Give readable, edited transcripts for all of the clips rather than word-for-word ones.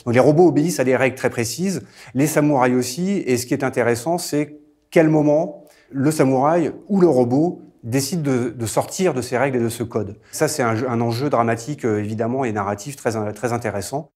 Donc les robots obéissent à des règles très précises, les samouraïs aussi, et ce qui est intéressant, c'est quel moment le samouraï ou le robot décide de sortir de ces règles et de ce code. Ça, c'est un enjeu dramatique, évidemment, et narratif très intéressant.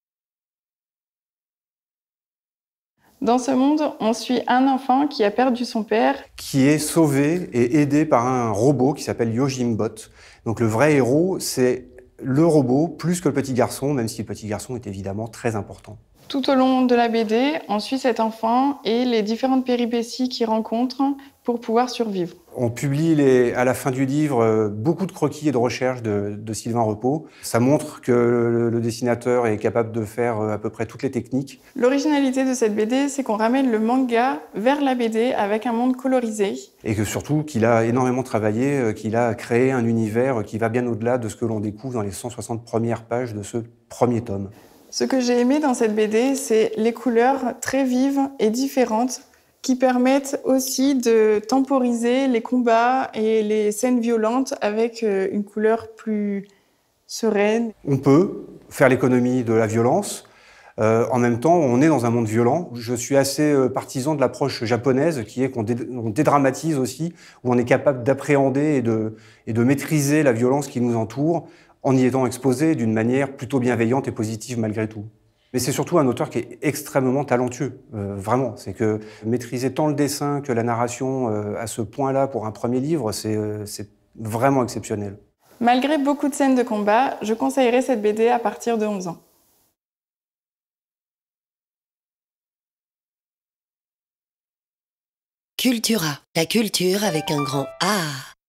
Dans ce monde, on suit un enfant qui a perdu son père. Qui est sauvé et aidé par un robot qui s'appelle Yojimbot. Donc le vrai héros, c'est le robot plus que le petit garçon, même si le petit garçon est évidemment très important. Tout au long de la BD, on suit cet enfant et les différentes péripéties qu'il rencontre pour pouvoir survivre. On publie à la fin du livre beaucoup de croquis et de recherches de Sylvain Repos. Ça montre que le dessinateur est capable de faire à peu près toutes les techniques. L'originalité de cette BD, c'est qu'on ramène le manga vers la BD avec un monde colorisé. Et que surtout qu'il a énormément travaillé, qu'il a créé un univers qui va bien au-delà de ce que l'on découvre dans les 160 premières pages de ce premier tome. Ce que j'ai aimé dans cette BD, c'est les couleurs très vives et différentes qui permettent aussi de temporiser les combats et les scènes violentes avec une couleur plus sereine. On peut faire l'économie de la violence. En même temps, on est dans un monde violent. Je suis assez partisan de l'approche japonaise, qui est qu'on dédramatise aussi, où on est capable d'appréhender et de maîtriser la violence qui nous entoure, en y étant exposé d'une manière plutôt bienveillante et positive malgré tout. Mais c'est surtout un auteur qui est extrêmement talentueux, vraiment. C'est que maîtriser tant le dessin que la narration à ce point-là pour un premier livre, c'est vraiment exceptionnel. Malgré beaucoup de scènes de combat, je conseillerais cette BD à partir de 11 ans. Cultura, la culture avec un grand A.